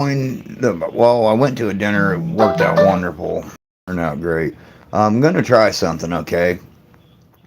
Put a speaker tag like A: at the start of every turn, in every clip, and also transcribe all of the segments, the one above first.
A: Well, I went to a dinner. It worked out wonderful. Turned out great. I'm going to try something, okay?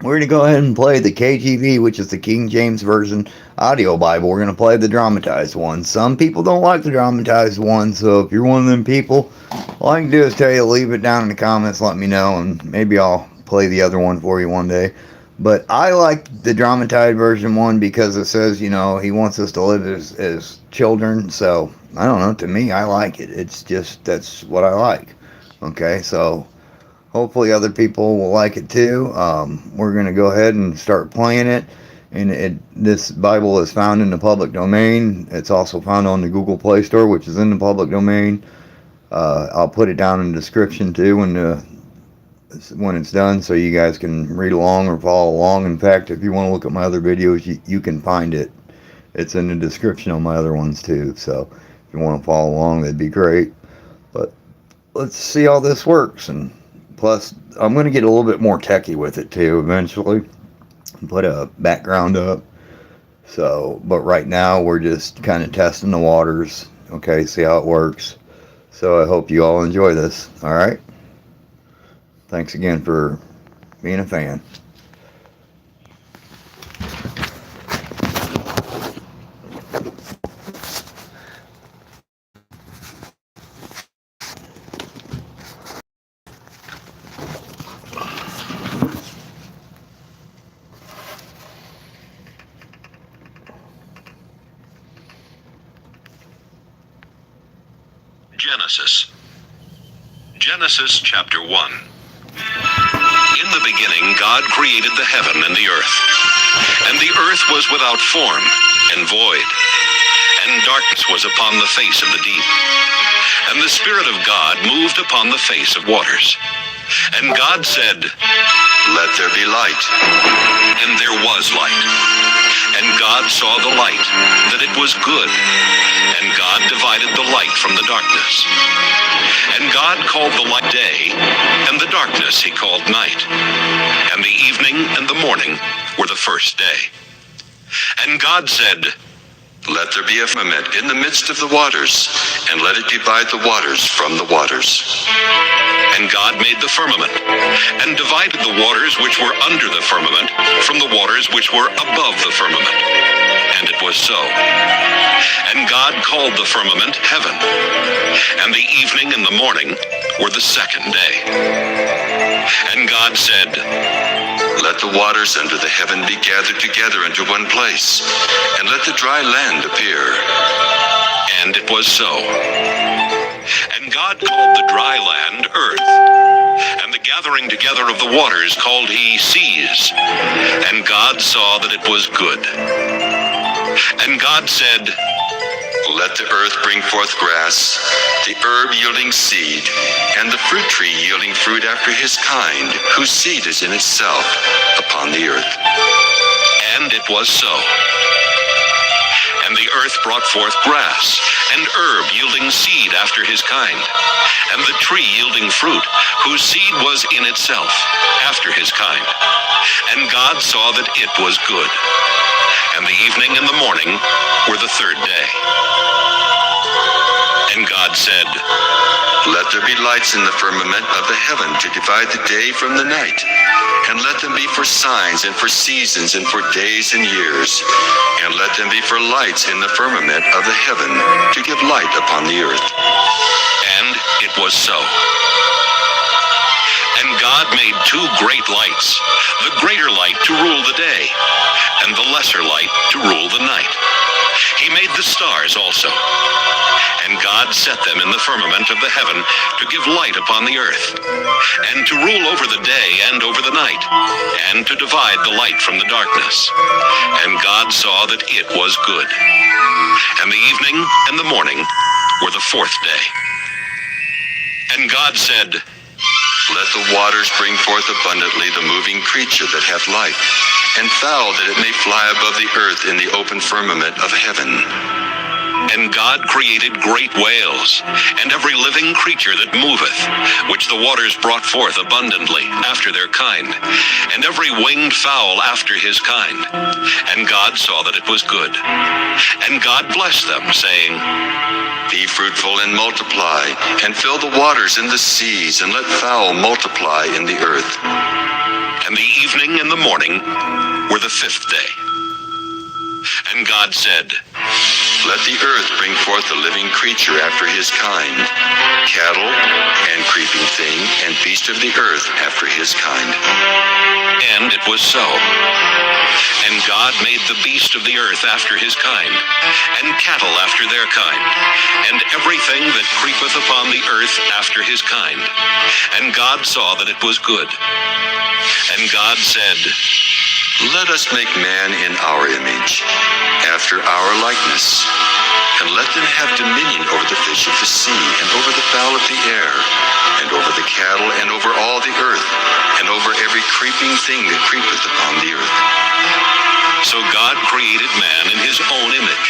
A: We're going to go ahead and play the KJV, which is the King James Version audio Bible. We're going to play the dramatized one. Some people don't like the dramatized one, so if you're one of them people, all I can do is tell you to leave it down in the comments, let me know, and maybe I'll play the other one for you one day. But I like the dramatized version one because it says, he wants us to live as children. So, I don't know. To me, I like it. It's just, that's what I like. Okay, so hopefully other people will like it too. We're going to go ahead and start playing it. And this Bible is found in the public domain. It's also found on the Google Play Store, which is in the public domain. I'll put it down in the description too when it's done, so you guys can read along or follow along. In fact, if you want to look at my other videos, you can find it. It's in the description on my other ones too. So if you want to follow along, that'd be great. But let's see how this works. And plus, I'm going to get a little bit more techie with it too eventually. Put a background up. So, but right now we're just kind of testing the waters. Okay, see how it works. So I hope you all enjoy this. All right. Thanks again for being a fan.
B: Genesis chapter 1. In the beginning, God created the heaven and the earth. And the earth was without form and void, and darkness was upon the face of the deep. And the Spirit of God moved upon the face of waters. And God said, "Let there be light." And there was light. And God saw the light, that it was good. And God divided the light from the darkness. And God called the light day, and the darkness he called night. And the evening and the morning were the first day. And God said, "Let there be a firmament in the midst of the waters, and let it divide the waters from the waters." And God made the firmament, and divided the waters which were under the firmament from the waters which were above the firmament. And it was so. And God called the firmament heaven. And the evening and the morning were the second day. And God said, "Let the waters under the heaven be gathered together into one place, and let the dry land appear." And it was so. And God called the dry land earth, and the gathering together of the waters called he seas. And God saw that it was good. And God said, "Let the earth bring forth grass, the herb yielding seed, and the fruit tree yielding fruit after his kind, whose seed is in itself upon the earth." And it was so. And the earth brought forth grass, and herb yielding seed after his kind, and the tree yielding fruit, whose seed was in itself after his kind. And God saw that it was good. And the evening and the morning were the third day. And God said, "Let there be lights in the firmament of the heaven to divide the day from the night, and let them be for signs and for seasons and for days and years, and let them be for lights in the firmament of the heaven to give light upon the earth." And it was so. And God made two great lights, the greater light to rule the day, and the lesser light to rule the night. He made the stars also. And God set them in the firmament of the heaven to give light upon the earth, and to rule over the day and over the night, and to divide the light from the darkness. And God saw that it was good. And the evening and the morning were the fourth day. And God said, "Let the waters bring forth abundantly the moving creature that hath life, and fowl that it may fly above the earth in the open firmament of heaven." And God created great whales, and every living creature that moveth, which the waters brought forth abundantly after their kind, and every winged fowl after his kind. And God saw that it was good. And God blessed them, saying,
C: Be fruitful and multiply, and fill the waters in the seas, and let fowl multiply in the earth.
B: And the evening and the morning were the fifth day. And God said,
C: Let the earth bring forth a living creature after his kind, cattle, and creeping thing, and beast of the earth after his kind.
B: And it was so. And God made the beast of the earth after his kind, and cattle after their kind, and everything that creepeth upon the earth after his kind. And God saw that it was good. And God said,
C: Let us make man in our image, after our likeness, and let them have dominion over the fish of the sea, and over the fowl of the air, and over the cattle, and over all the earth, and over every creeping thing that creepeth upon the earth.
B: So God created man in his own image.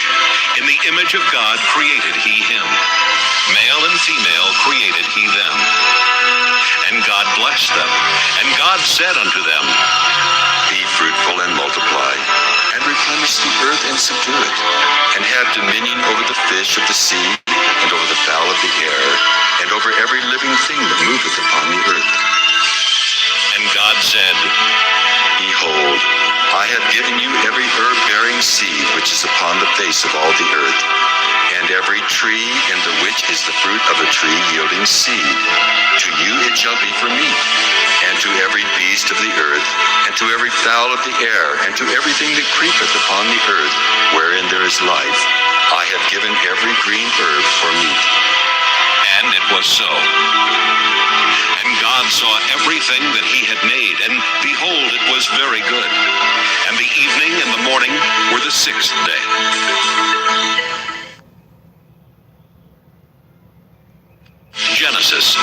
B: In the image of God created he him. Male and female created he them. And God blessed them. And God said unto them,
C: Be fruitful and multiply, and replenish the earth and subdue it, and have dominion over the fish of the sea, and over the fowl of the air, and over every living thing that moveth upon the earth.
B: And God said,
C: Behold, I have given you every herb-bearing seed which is upon the face of all the earth, and every tree in the which is the fruit of a tree yielding seed. To you it shall be for meat, and to every beast of the earth, and to every fowl of the air, and to everything that creepeth upon the earth, wherein there is life, I have given every green herb for meat.
B: And it was so. And God saw everything that he had made, and behold, it was very good. And the evening and the morning were the sixth day. Genesis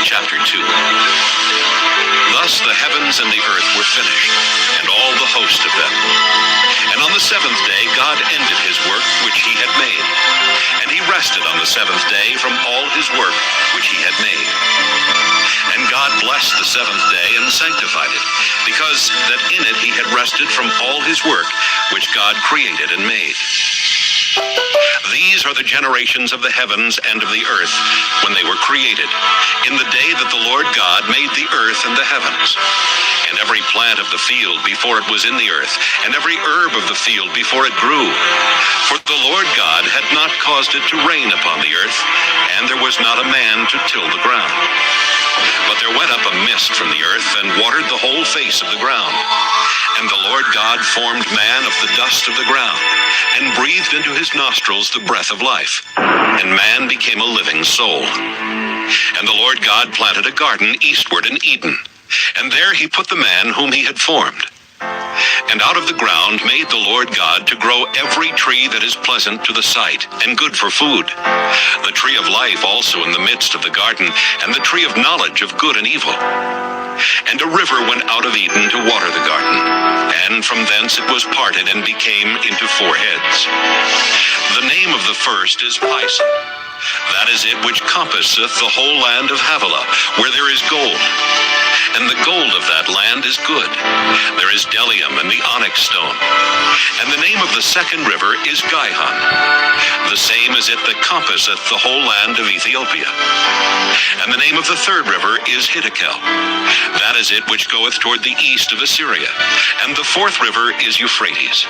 B: chapter 2. Thus the heavens and the earth were finished, and all the host of them. And on the seventh day God ended his work which he had made. And he rested on the seventh day from all his work which he had made. And God blessed the seventh day and sanctified it, because that in it he had rested from all his work which God created and made. These are the generations of the heavens and of the earth when they were created, in the day that the Lord God made the earth and the heavens, and every plant of the field before it was in the earth, and every herb of the field before it grew. For the Lord God had not caused it to rain upon the earth, and there was not a man to till the ground. But there went up a mist from the earth, and watered the whole face of the ground. And the Lord God formed man of the dust of the ground, and breathed into his nostrils the breath of life, and man became a living soul. And the Lord God planted a garden eastward in Eden, and there he put the man whom he had formed. And out of the ground made the Lord God to grow every tree that is pleasant to the sight, and good for food, the tree of life also in the midst of the garden, and the tree of knowledge of good and evil. And a river went out of Eden to water the garden, and from thence it was parted and became into four heads. The name of the first is Pison. That is it which compasseth the whole land of Havilah, where there is gold. And the gold of that land is good. There is bdellium and the onyx stone. And the name of the second river is Gihon. The same is it that compasseth the whole land of Ethiopia. And the name of the third river is Hiddekel. That is it which goeth toward the east of Assyria. And the fourth river is Euphrates.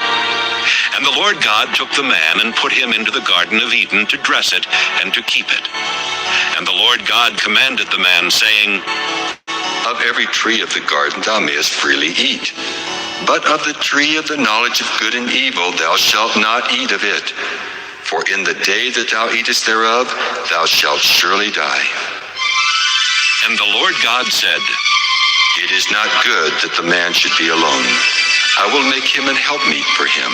B: And the Lord God took the man and put him into the garden of Eden to dress it and to keep it. And the Lord God commanded the man, saying,
C: Of every tree of the garden thou mayest freely eat, but of the tree of the knowledge of good and evil thou shalt not eat of it. For in the day that thou eatest thereof, thou shalt surely die.
B: And the Lord God said,
C: It is not good that the man should be alone. I will make him an helpmeet for him.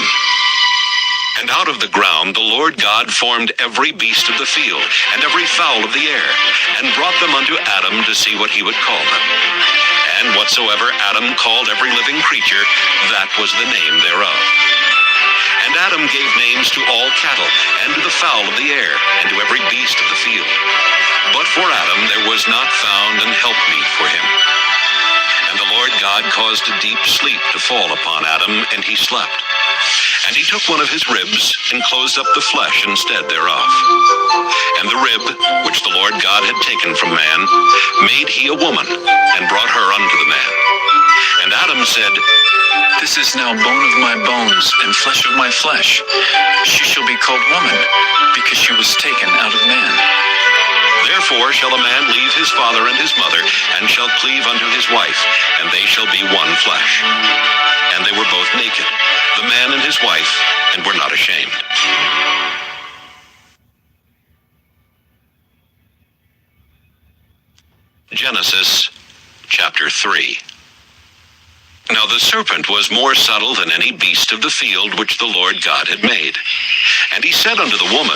B: And out of the ground the Lord God formed every beast of the field, and every fowl of the air, and brought them unto Adam to see what he would call them. And whatsoever Adam called every living creature, that was the name thereof. And And Adam gave names to all cattle, and to the fowl of the air, and to every beast of the field. But for Adam there was not found an helpmeet for him. And the Lord God caused a deep sleep to fall upon Adam, and he slept. And he took one of his ribs, and closed up the flesh instead thereof. And the rib, which the Lord God had taken from man, made he a woman, and brought her unto the man. And Adam said,
D: This is now bone of my bones, and flesh of my flesh. She shall be called woman, because she was taken out of man.
B: Therefore shall a man leave his father and his mother, and shall cleave unto his wife, and they shall be one flesh. And they were both naked, the man and his wife, and were not ashamed. Genesis chapter 3. Now the serpent was more subtle than any beast of the field which the Lord God had made. And he said unto the woman,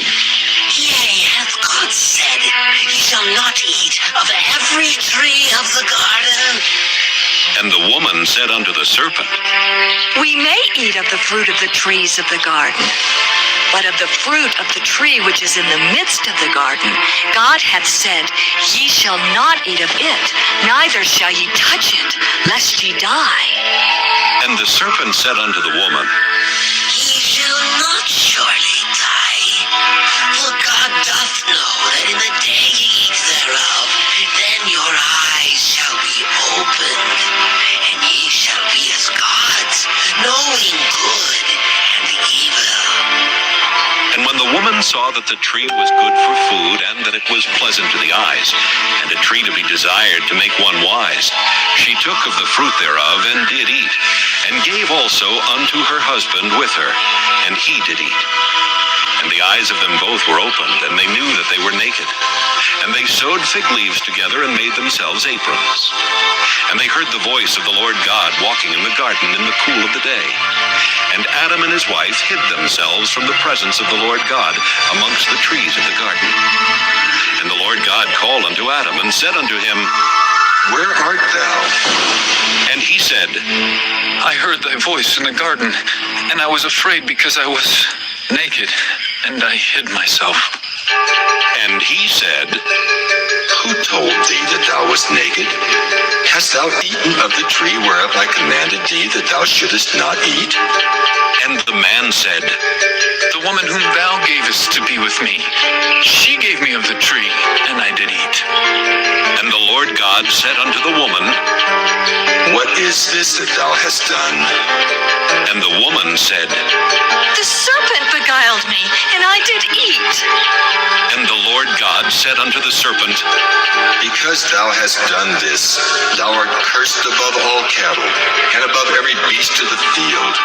E: Yea, hath God said, Ye shall not eat of every tree of the garden?
B: And the woman said unto the serpent,
F: We may eat of the fruit of the trees of the garden, but of the fruit of the tree which is in the midst of the garden, God hath said, Ye shall not eat of it, neither shall ye touch it, lest ye die.
B: And the serpent said unto the woman,
E: Ye shall not surely die, for God doth know that in the day ye eat thereof, then your eyes shall be opened, and ye shall be as gods, knowing good and evil.
B: And when the woman saw that the tree was good for food, and that it was pleasant to the eyes, and a tree to be desired to make one wise, she took of the fruit thereof, and did eat, and gave also unto her husband with her, and he did eat. And the eyes of them both were opened, and they knew that they were naked. And they sewed fig leaves together, and made themselves aprons. And they heard the voice of the Lord God walking in the garden in the cool of the day. And Adam and his wife hid themselves from the presence of the Lord God amongst the trees of the garden. And the Lord God called unto Adam, and said unto him,
C: Where art thou?
B: And he said,
D: I heard thy voice in the garden, and I was afraid because I was naked, and I hid myself.
B: And he said,
C: Who told thee that thou wast naked? Hast thou eaten of the tree whereof I commanded thee that thou shouldest not eat?
B: And the man said,
D: The woman whom thou gavest to be with me, she gave me of the tree, and I did eat.
B: And the Lord God said unto the woman,
C: What is this that thou hast done?
B: And the woman said,
F: The serpent beguiled me, and I did eat.
B: And the Lord God said unto the serpent,
C: Because thou hast done this, thou art cursed above all cattle, and above every beast of the field.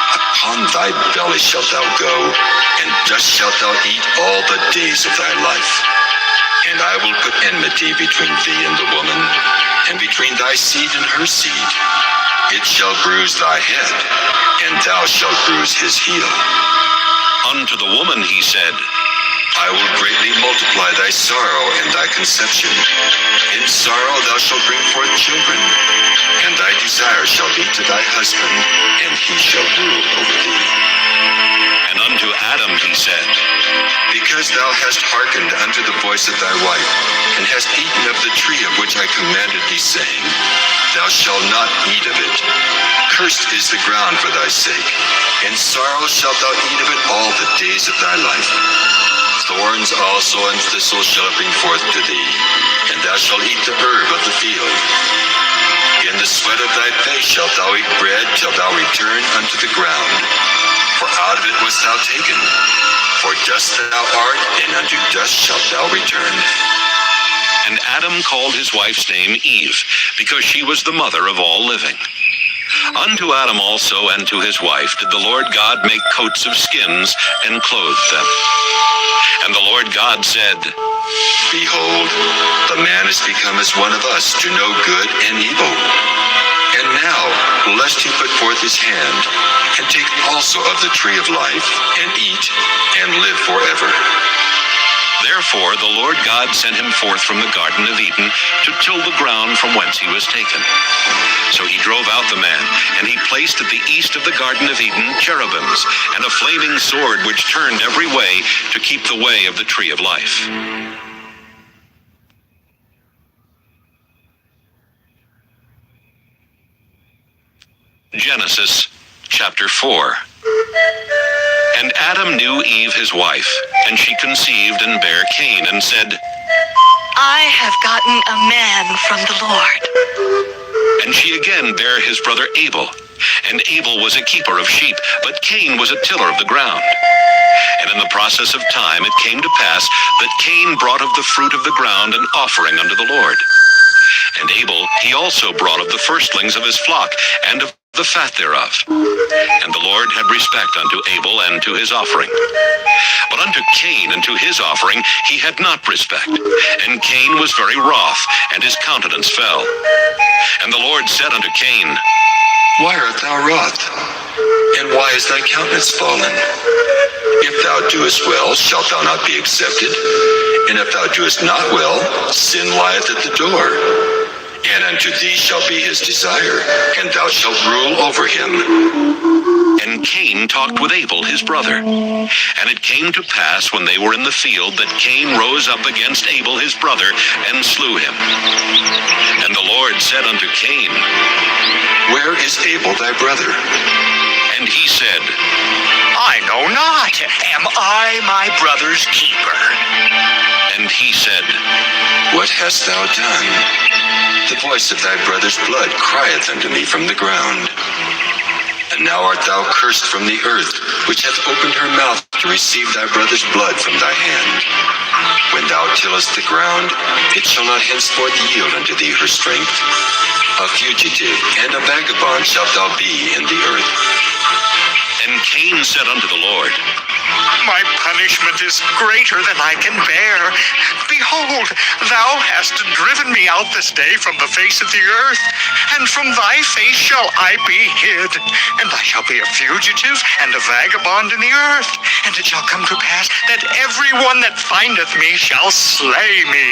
C: Upon thy belly shalt thou go, and dust shalt thou eat all the days of thy life. And I will put enmity between thee and the woman, and between thy seed and her seed. It shall bruise thy head, and thou shalt bruise his heel.
B: Unto the woman he said,
C: I will greatly multiply thy sorrow and thy conception. In sorrow thou shalt bring forth children, and thy desire shall be to thy husband, and he shall rule over thee.
B: And unto Adam he said,
C: Because thou hast hearkened unto the voice of thy wife, and hast eaten of the tree of which I commanded thee, saying, Thou shalt not eat of it. Cursed is the ground for thy sake. In sorrow shalt thou eat of it all the days of thy life. Thorns also and thistles shall it bring forth to thee, and thou shalt eat the herb of the field. In the sweat of thy face shalt thou eat bread till thou return unto the ground. For out of it wast thou taken. For dust thou art, and unto dust shalt thou return.
B: And Adam called his wife's name Eve, because she was the mother of all living. Unto Adam also and to his wife did the Lord God make coats of skins, and clothed them. And the Lord God said,
C: Behold, the man is become as one of us, to know good and evil. And now, lest he put forth his hand, and take also of the tree of life, and eat, and live forever.
B: Therefore the Lord God sent him forth from the Garden of Eden to till the ground from whence he was taken. So he drove out the man, and he placed at the east of the Garden of Eden cherubims, and a flaming sword which turned every way to keep the way of the tree of life. Genesis chapter 4. And Adam knew Eve his wife, and she conceived and bare Cain, and said,
F: I have gotten a man from the Lord.
B: And she again bare his brother Abel. And Abel was a keeper of sheep, but Cain was a tiller of the ground. And in the process of time it came to pass that Cain brought of the fruit of the ground an offering unto the Lord. And Abel he also brought of the firstlings of his flock, and of the fat thereof. And the Lord had respect unto Abel and to his offering. But unto Cain and to his offering he had not respect. And Cain was very wroth, and his countenance fell. And the Lord said unto Cain,
C: Why art thou wroth? And why is thy countenance fallen? If thou doest well, shalt thou not be accepted? And if thou doest not well, sin lieth at the door. And unto thee shall be his desire, and thou shalt rule over him.
B: And Cain talked with Abel his brother. And it came to pass when they were in the field that Cain rose up against Abel his brother, and slew him. And the Lord said unto Cain,
C: Where is Abel thy brother?
B: And he said,
G: I know not. Am I my brother's keeper?
B: And he said,
C: What hast thou done? The voice of thy brother's blood crieth unto me from the ground. And now art thou cursed from the earth, which hath opened her mouth to receive thy brother's blood from thy hand. When thou tillest the ground, it shall not henceforth yield unto thee her strength. A fugitive and a vagabond shalt thou be in the earth.
B: And Cain said unto the Lord,
G: My punishment is greater than I can bear. Behold, thou hast driven me out this day from the face of the earth, and from thy face shall I be hid. And I shall be a fugitive and a vagabond in the earth. And it shall come to pass that every one that findeth me shall slay me.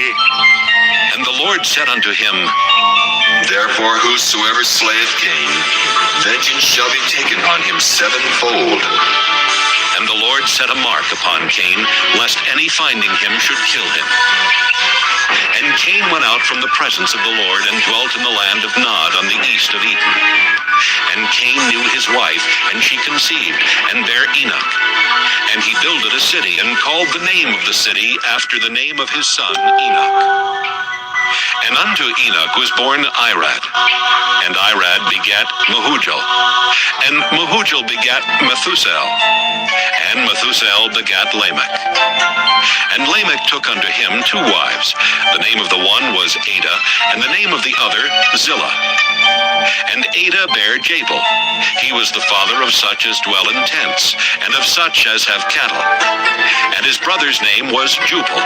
B: And the Lord said unto him,
C: Therefore whosoever slayeth Cain, vengeance shall be taken on him sevenfold.
B: And the Lord set a mark upon Cain, lest any finding him should kill him. And Cain went out from the presence of the Lord, and dwelt in the land of Nod on the east of Eden. And Cain knew his wife, and she conceived, and bare Enoch. And he builded a city, and called the name of the city after the name of his son Enoch. And unto Enoch was born Irad, and Irad begat Mehujael, and Mehujael begat Methusael, and Methusael begat Lamech. And Lamech took unto him 2 wives. The name of the one was Ada, and the name of the other Zillah. And Ada bare Jabal. He was the father of such as dwell in tents, and of such as have cattle. And his brother's name was Jubal.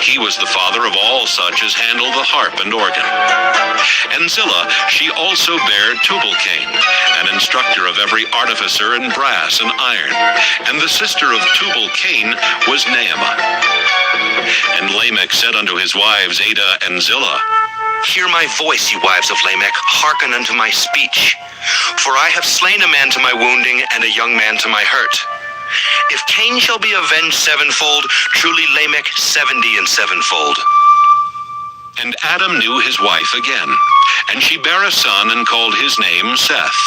B: He was the father of all such as handle the harp and organ. And Zillah, she also bare Tubal-Cain, an instructor of every artificer in brass and iron. And the sister of Tubal-Cain was Naamah. And Lamech said unto his wives Ada and Zillah,
G: Hear my voice, ye wives of Lamech, hearken unto my speech. For I have slain a man to my wounding, and a young man to my hurt. If Cain shall be avenged sevenfold, truly Lamech 70 and sevenfold.
B: And Adam knew his wife again, and she bare a son, and called his name Seth.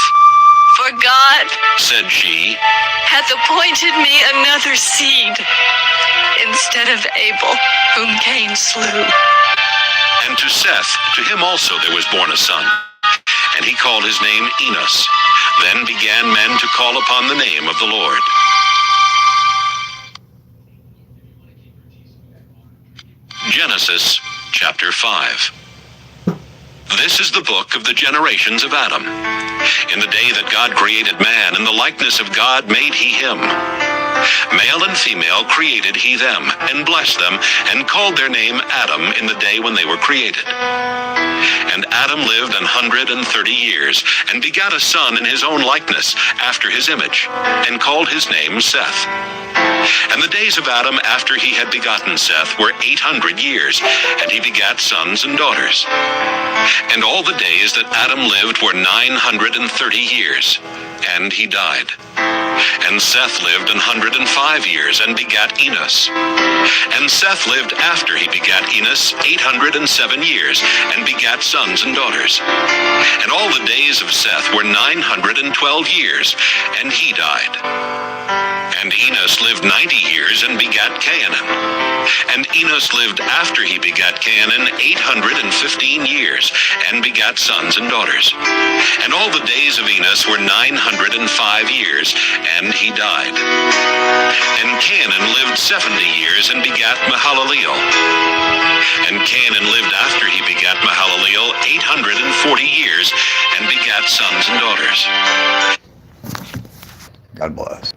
F: For God
B: Said she,
F: hath appointed me another seed instead of Abel, whom Cain slew.
B: And to Seth, to him also there was born a son, and he called his name Enos. Then began men to call upon the name of the Lord. Genesis chapter 5. This is the book of the generations of Adam. In the day that God created man, in the likeness of God made he him. Male and female created he them, and blessed them, and called their name Adam in the day when they were created. And Adam lived 130 years, and begat a son in his own likeness, after his image, and called his name Seth. And the days of Adam after he had begotten Seth were 800 years, and he begat sons and daughters. And all the days that Adam lived were 930 years, and he died. And Seth lived 105 years, and begat Enos. And Seth lived after he begat Enos 807 years, and begat sons and daughters. And all the days of Seth were 912 years, and he died. And Enos lived 90 years, and begat Cainan. And Enos lived after he begat Cainan 815 years, and begat sons and daughters. And all the days of Enos were 905 years, and he died. And Cainan lived 70 years, and begat Mahalaleel. And Cainan lived after he begat Mahalaleel 840 years, and begat sons and daughters.
A: God bless.